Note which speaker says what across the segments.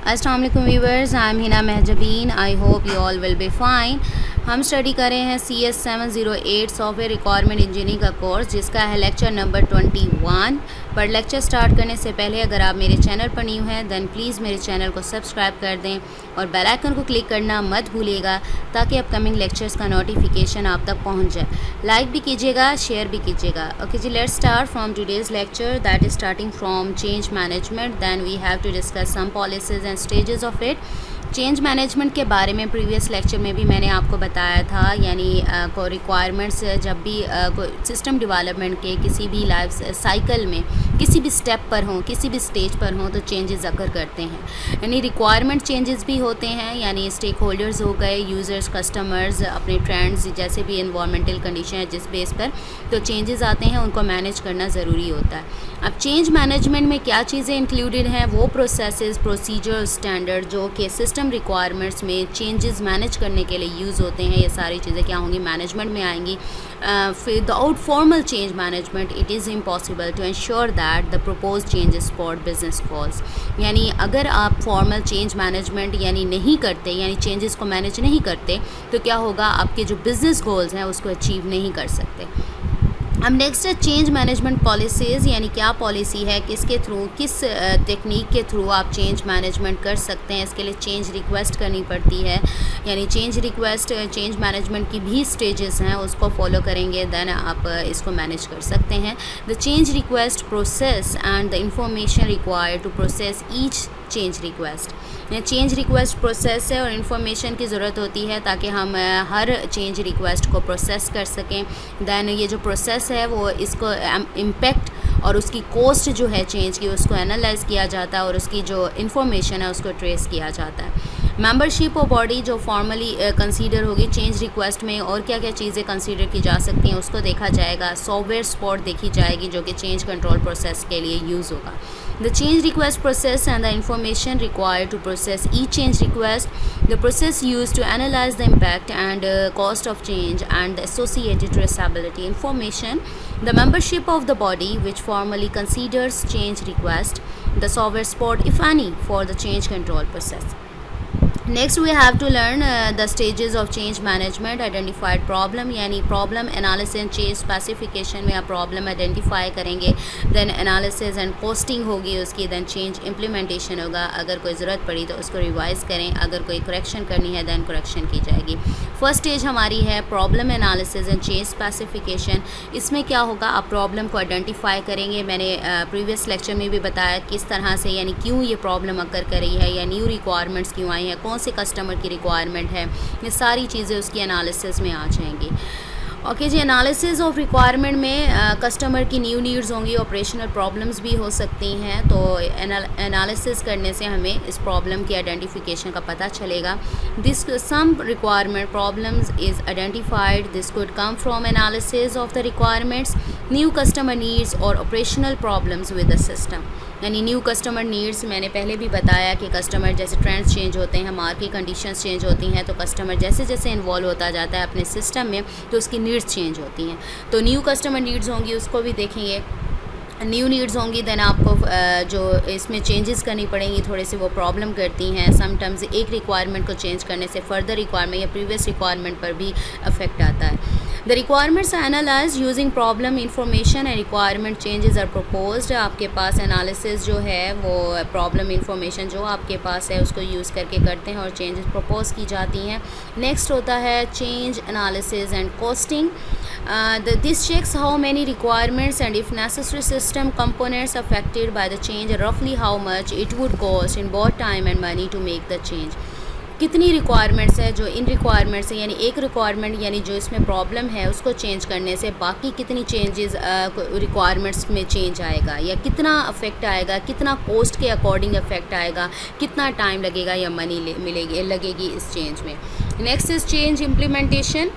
Speaker 1: अस्सलाम वालेकुम viewers, I am Hina Mahjabeen. I hope you all will be fine. हम study कर रहे हैं CS708 सॉफ्टवेयर रिक्वायरमेंट इंजीनियरिंग का कोर्स, जिसका है लेक्चर नंबर 21। पर लेक्चर स्टार्ट करने से पहले अगर आप मेरे चैनल पर न्यू हैं देन प्लीज़ मेरे चैनल को सब्सक्राइब कर दें और बेल आइकन को क्लिक करना मत भूलिएगा ताकि अपकमिंग लेक्चर्स का नोटिफिकेशन आप तक पहुंच जाए। लाइक भी कीजिएगा, शेयर भी कीजिएगा। ओके जी, let's start from today's lecture that is starting from change management. Then we have to discuss some policies and stages of it. Change management के बारे में प्रीवियस लेक्चर में भी मैंने आपको बताया था, यानी को रिक्वायरमेंट्स जब भी सिस्टम डेवलपमेंट के किसी भी लाइफ साइकिल में किसी भी स्टेप पर हों, किसी भी स्टेज पर हों, तो चेंजेस अगर करते हैं, यानी रिक्वायरमेंट चेंजेस भी होते हैं, यानी स्टेक होल्डर्स हो गए, यूज़र्स, कस्टमर्स, अपने ट्रेंड्स, जैसे भी इन्वायरमेंटल कंडीशन है जिस बेस पर तो चेंजेस आते हैं, उनको मैनेज करना ज़रूरी होता है। अब चेंज मैनेजमेंट में क्या चीज़ें इंक्लूडेड हैं, वो प्रोसेसेस, प्रोसीजर, स्टैंडर्ड जो कि सिस्टम रिक्वायरमेंट्स में चेंजेस मैनेज करने के लिए यूज़ होते हैं, ये सारी चीज़ें क्या होंगी, मैनेजमेंट में आएंगी। Without formal change management it is impossible to ensure that the propose changes for business cause. यानी अगर आप फॉर्मल चेंज मैनेजमेंट यानी नहीं करते, यानी चेंजेस को मैनेज नहीं करते, तो क्या होगा, आपके जो बिज़नेस गोल्स हैं उसको अचीव नहीं कर सकते। अब नेक्स्ट है चेंज मैनेजमेंट पॉलिसीज़, यानी क्या पॉलिसी है, किसके थ्रू, किस टेक्निक के थ्रू आप चेंज मैनेजमेंट कर सकते हैं। इसके लिए चेंज रिक्वेस्ट करनी पड़ती है, यानी चेंज रिक्वेस्ट, चेंज मैनेजमेंट की भी स्टेजेस हैं, उसको फॉलो करेंगे देन आप इसको मैनेज कर सकते हैं। The change request process and the information required to process each change request. Change request process है और इन्फॉर्मेशन की ज़रूरत होती है ताकि हम हर चेंज रिक्वेस्ट को प्रोसेस कर सकें। दैन ये जो प्रोसेस है वो इसको इम्पेक्ट और उसकी कॉस्ट जो है चेंज की, उसको एनालाइज किया जाता है और उसकी जो इन्फॉर्मेशन है उसको ट्रेस किया जाता है। मेंबरशिप ऑफ बॉडी जो फॉर्मली कंसीडर होगी चेंज रिक्वेस्ट में, और क्या क्या चीज़ें कंसीडर की जा सकती हैं उसको देखा जाएगा। सॉफ्टवेयर सपोर्ट देखी जाएगी जो कि चेंज कंट्रोल प्रोसेस के लिए यूज़ होगा। The change request process and the information required to process each change request, the process used to analyze the impact and cost of change and the associated traceability information, the membership of the body which formally considers change request, the software support if any for the change control process. Next we have to learn the stages of change management. Identified problem, यानी problem analysis, change specification में आप problem identify करेंगे, then analysis and posting होगी उसकी, then change implementation होगा। अगर कोई ज़रूरत पड़ी तो उसको रिवाइज़ करें, अगर कोई करेक्शन करनी है दैन करेक्शन की जाएगी। फर्स्ट स्टेज हमारी है problem analysis and change specification. इसमें क्या होगा, आप प्रॉब्लम को आइडेंटिफाई करेंगे। मैंने प्रीवियस लेक्चर में भी बताया किस तरह से, यानी क्यों ये प्रॉब्लम अकर कर रही है या न्यू रिक्वायरमेंट्स क्यों आई हैं, कौन से कस्टमर की रिक्वायरमेंट है, ये सारी चीज़ें उसकी एनालिसिस में आ जाएंगी। ओके जी, एनालिसिस ऑफ रिक्वायरमेंट में कस्टमर की न्यू नीड्स होंगी, ऑपरेशनल प्रॉब्लम्स भी हो सकती हैं, तो एनालिसिस करने से हमें इस प्रॉब्लम की आइडेंटिफिकेशन का पता चलेगा। This some requirement problems is identified, this could come from analysis of the requirements, new customer needs और operational problems with the system. यानी न्यू कस्टमर नीड्स, मैंने पहले भी बताया कि कस्टमर जैसे ट्रेंड्स चेंज होते हैं, मार्केट कंडीशंस चेंज होती हैं, तो कस्टमर जैसे जैसे इन्वॉल्व होता जाता है अपने सिस्टम में तो उसकी नीड्स चेंज होती हैं। तो न्यू कस्टमर नीड्स होंगी, उसको भी देखेंगे। न्यू नीड्स होंगी देन आपको जो इसमें चेंजेस करनी पड़ेंगी, थोड़े से वो प्रॉब्लम करती हैं। समटाइम्स एक रिक्वायरमेंट को चेंज करने से फर्दर रिक्वायरमेंट या प्रीवियस रिक्वायरमेंट पर भी अफेक्ट आता है। The requirements are analyse using problem information and requirement changes are proposed. आपके पास एनालिसिस जो है वो प्रॉब्लम इंफॉर्मेशन जो आपके पास है उसको यूज़ करके करते हैं और चेंजेस प्रपोज की जाती हैं। नेक्स्ट होता है change analysis and costing. This checks how many requirements and if necessary system components affected by the change, roughly how much it would cost in both time and money to make the change। कितनी requirements है जो इन requirements है, यानी एक requirement यानी जो इसमें problem है उसको चेंज करने से बाकी कितनी चेंजेस रिक्वायरमेंट्स में चेंज आएगा, या कितना अफेक्ट आएगा, कितना कॉस्ट के अकॉर्डिंग अफेक्ट आएगा, कितना टाइम लगेगा या मनी लगेगी इस चेंज में। Next is change implementation.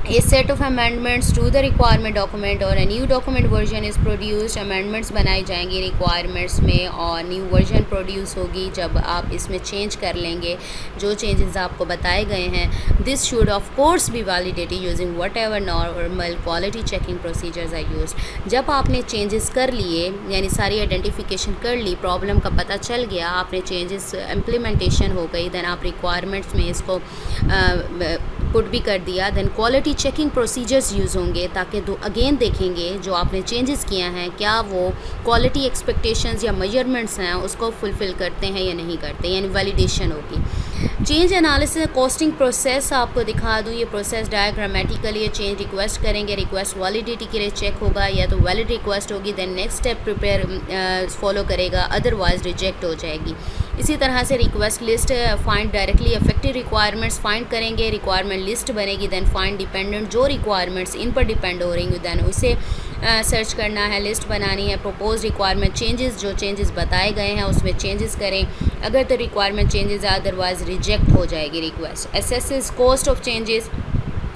Speaker 1: A set of amendments to the requirement document और a new document version is produced। amendments बनाई जाएंगी requirements में और new version produce होगी जब आप इसमें change कर लेंगे जो changes आपको बताए गए हैं। this should of course be validated using whatever normal quality checking procedures are used। जब आपने changes कर लिए यानी सारी identification कर ली, problem का पता चल गया, आपने changes implementation हो गई, then आप requirements में इसको पुट भी कर दिया, then quality checking procedures use होंगे ताकि अगेन देखेंगे जो आपने चेंजेस किया हैं क्या वो क्वालिटी एक्सपेक्टेशंस या मेजरमेंट्स हैं उसको फुलफ़िल करते हैं या नहीं करते, यानी वैलिडेशन होगी। चेंज एनालिसिस कॉस्टिंग प्रोसेस आपको दिखा दूँ, ये प्रोसेस डायग्रामेटिकली चेंज रिक्वेस्ट करेंगे, रिक्वेस्ट वैलिडिटी के लिए चेक होगा या तो वैलिड रिक्वेस्ट होगी, then next step prepare follow करेगा, अदरवाइज रिजेक्ट हो जाएगी। इसी तरह से request list find directly affected requirements find करेंगे, रिक्वायरमेंट लिस्ट बनेगी, देन फाइंड डिपेंडेंट जो रिक्वायरमेंट्स इन पर डिपेंड हो रही हैं देन उसे सर्च करना है, लिस्ट बनानी है। प्रपोज रिक्वायरमेंट चेंजेस जो चेंजेस बताए गए हैं उसमें चेंजेस करें, अगर तो रिक्वायरमेंट चेंजेस है अदरवाइज रिजेक्ट हो जाएगी request. Assesses cost of changes,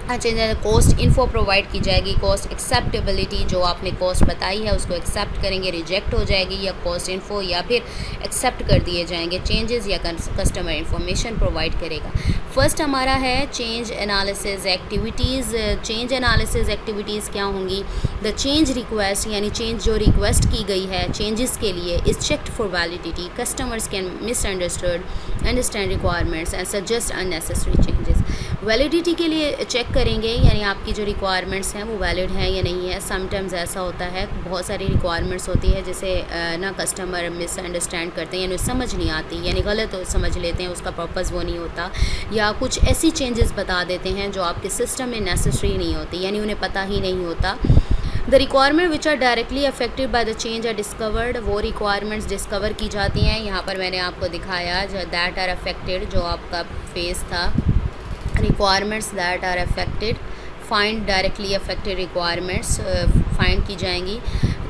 Speaker 1: cost info provide की जाएगी, कॉस्ट एक्सेप्टेबिलिटी जो आपने कॉस्ट बताई है उसको एक्सेप्ट करेंगे, रिजेक्ट हो जाएगी या कॉस्ट इन्फो या फिर एक्सेप्ट कर दिए जाएंगे चेंजेस या कस्टमर इन्फॉर्मेशन प्रोवाइड करेगा। फर्स्ट हमारा है change analysis activities. Change analysis activities क्या होंगी? द चेंज रिक्वेस्ट यानी चेंज जो रिक्वेस्ट की गई है चेंजेस के लिए is checked for validity, customers can understand requirements and suggest unnecessary changes. Validity के लिए चेक करेंगे यानी आपकी जो रिक्वायरमेंट्स हैं वो वैलिड हैं या नहीं है। समटाइम्स ऐसा होता है बहुत सारी रिक्वायरमेंट्स होती है जिसे ना कस्टमर मिसअंडरस्टैंड करते हैं यानी समझ नहीं आती यानी गलत समझ लेते हैं, उसका पर्पज़ वो नहीं होता, या कुछ ऐसी चेंजेस बता देते हैं जो आपके सिस्टम में नेसेसरी नहीं होती यानी उन्हें पता ही नहीं होता। The requirement which are directly affected by the change are discovered, वो रिक्वायरमेंट्स डिस्कवर की जाती हैं। यहाँ पर मैंने आपको दिखाया जो दैट आर अफेक्टेड जो आपका फेस था, requirements that are affected, find directly affected requirements find की जाएंगी।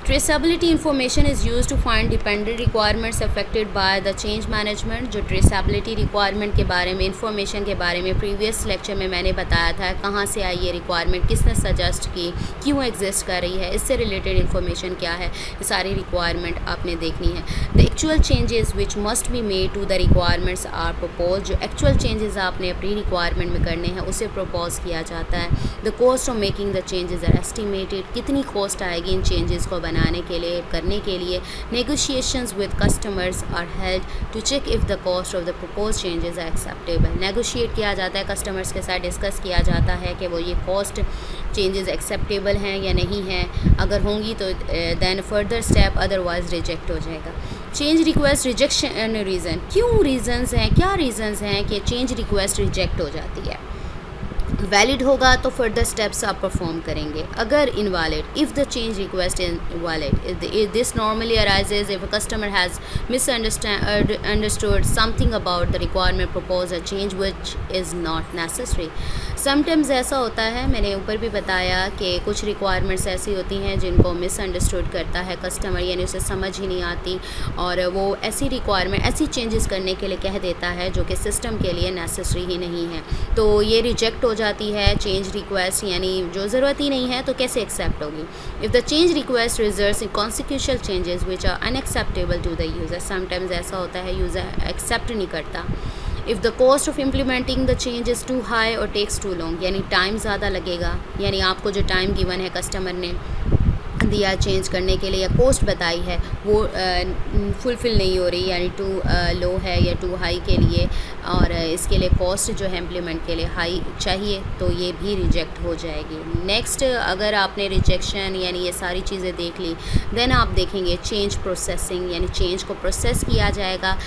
Speaker 1: Traceability information is use to find dependent requirements affected by the change management. जो ट्रेसेबिलिटी रिक्वायरमेंट के बारे में इंफॉर्मेशन के बारे में प्रीवियस लेक्चर में मैंने बताया था, कहाँ से आई ये रिक्वायरमेंट, किसने सजेस्ट की, क्यों एग्जिस्ट कर रही है, इससे रिलेटेड इन्फॉर्मेशन क्या है, ये सारी रिक्वायरमेंट आपने देखनी है। The actual changes which must be made to the requirements are propose, जो एक्चुअल चेंजेस आपने अपनी रिक्वायरमेंट में करने हैं उसे प्रपोज किया जाता है। The cost of making the changes are estimated, कितनी कॉस्ट आएगी इन चेंजेस को बनाने के लिए करने के लिए। Negotiations with customers are held to check if the cost of the propose changes are acceptable, negotiate किया जाता है, कस्टमर्स के साथ डिस्कस किया जाता है कि वो ये कॉस्ट चेंजेस एक्सेप्टेबल हैं या नहीं हैं, अगर होंगी तो then further step, otherwise reject हो जाएगा। चेंज रिक्वेस्ट रिजेक्शन रीज़न, क्यों रीज़न्स हैं, क्या रीज़न्स हैं कि चेंज रिक्वेस्ट रिजेक्ट हो जाती है? वैलिड होगा तो फर्दर स्टेप्स आप परफॉर्म करेंगे, अगर invalid if the change request is invalid this normally arises if a customer has misunderstood something about the requirement propose a change which is not necessary. Sometimes ऐसा होता है, मैंने ऊपर भी बताया कि कुछ रिक्वायरमेंट्स ऐसी होती हैं जिनको मिसअंडरस्टूड करता है कस्टमर यानी उसे समझ ही नहीं आती और वो ऐसी रिक्वायरमेंट ऐसी चेंजेस करने के लिए कह देता है जो कि सिस्टम के लिए नेसेसरी ही नहीं है, तो ये रिजेक्ट हो जाती है चेंज रिक्वेस्ट, यानी जो ज़रूरत ही नहीं है तो कैसे एक्सेप्ट होगी। If the change request results in consequential changes which are unacceptable to the user, sometimes ऐसा होता है यूज़र एक्सेप्ट नहीं करता। If the cost of implementing the change is too high और टेक्स टू लॉन्ग, यानी time ज़्यादा लगेगा, यानी आपको जो टाइम गिवन है कस्टमर ने दिया चेंज करने के लिए या कॉस्ट बताई है वो फुलफ़िल नहीं हो रही यानी टू लो है या टू हाई के लिए, और इसके लिए कॉस्ट जो है इम्प्लीमेंट के लिए हाई चाहिए, तो ये भी रिजेक्ट हो जाएगी। नेक्स्ट, अगर आपने रिजेक्शन यानी ये सारी चीज़ें देख ली, देन आप देखेंगे चेंज प्रोसेसिंग, यानी चेंज को प्रोसेस किया जाएगा।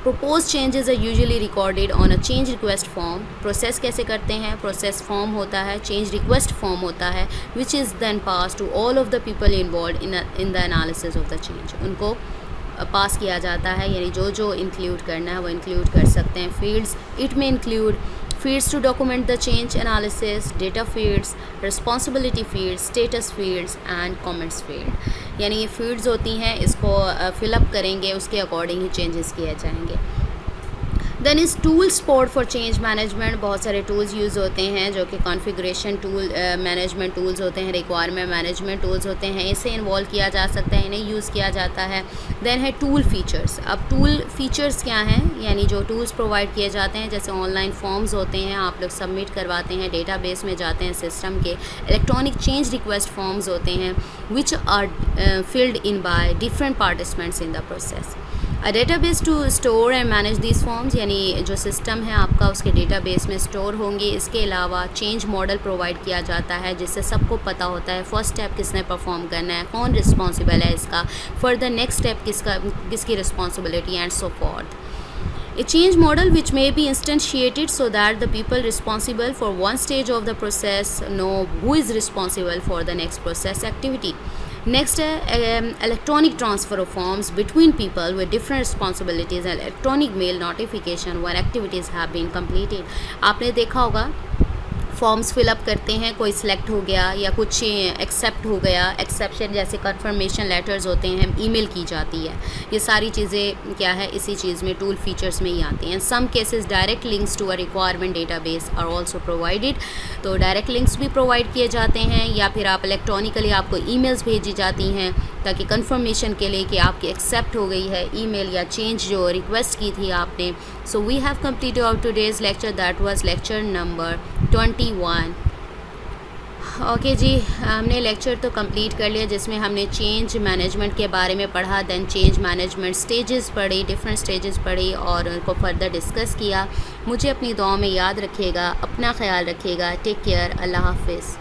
Speaker 1: Propose changes are usually recorded on a change request form, process कैसे करते हैं, प्रोसेस फॉर्म होता है, चेंज रिक्वेस्ट फॉर्म होता है, which is then pass to all of the people involve in the analysis of the change, उनको pass किया जाता है, यानी जो जो इंक्लूड करना है वो इंक्लूड कर सकते हैं। फील्ड्स, इट में include fields to document the change analysis, data fields, responsibility fields, status fields and comments field, यानी ये fields होती हैं, इसको फिलअप करेंगे उसके अकॉर्डिंग ही चेंजेस किए जाएंगे। देन इस tool support for change management, बहुत सारे टूल्स यूज़ होते हैं जो कि कॉन्फ़िगरेशन टूल मैनेजमेंट टूल्स होते हैं, रिक्वायरमेंट मैनेजमेंट टूल्स होते हैं, इसे इन्वॉल्व किया जा सकता है, इन्हें यूज़ किया जाता है। देन है टूल फीचर्स। अब टूल फीचर्स क्या हैं, यानी जो टूल्स प्रोवाइड किए जाते हैं, जैसे ऑनलाइन फॉर्म्स होते हैं, आप लोग सबमिट करवाते हैं, डेटाबेस में जाते हैं सिस्टम के, इलेक्ट्रॉनिक चेंज रिक्वेस्ट फॉर्म्स होते हैं which are filled in by different participants in the process. A database to store and manage this forms, यानी जो सिस्टम है आपका उसके डेटाबेस में स्टोर होंगे। इसके अलावा चेंज मॉडल प्रोवाइड किया जाता है जिससे सबको पता होता है फर्स्ट स्टेप किसने परफॉर्म करना है, कौन रिस्पॉन्सिबल है इसका, फर्दर नेक्स्ट स्टेप किसकी responsibility and so forth. A change model which may be instantiated so that the people responsible for one stage of the process know who is responsible for the next process activity. Next है electronic transfer of forms between people with different responsibilities and electronic mail notification when activities have been completed. आपने देखा होगा forms fill up करते हैं, कोई select हो गया या कुछ एक्सेप्ट हो गया, एक्सेप्शन जैसे कंफर्मेशन लेटर्स होते हैं, ईमेल की जाती है, ये सारी चीज़ें क्या है इसी चीज़ में टूल फीचर्स में ही आती हैं। Some cases direct links to a requirement database are also provided, तो डायरेक्ट लिंक्स भी प्रोवाइड किए जाते हैं या फिर आप इलेक्ट्रॉनिकली आपको ईमेल्स भेजी जाती हैं ताकि कंफर्मेशन के लिए कि आपकी एक्सेप्ट हो गई है ईमेल या चेंज जो रिक्वेस्ट की थी आपने। So we have completed our today's lecture, that was lecture number 21। Okay जी, हमने लेक्चर तो कंप्लीट कर लिया जिसमें हमने चेंज मैनेजमेंट के बारे में पढ़ा, देन चेंज मैनेजमेंट स्टेजेस पढ़ी, डिफरेंट स्टेजेस पढ़ी और उनको फर्दर डिस्कस किया। मुझे अपनी दुआ में याद रखिएगा, अपना ख्याल रखिएगा। टेक केयर, अल्लाह हाफिज़।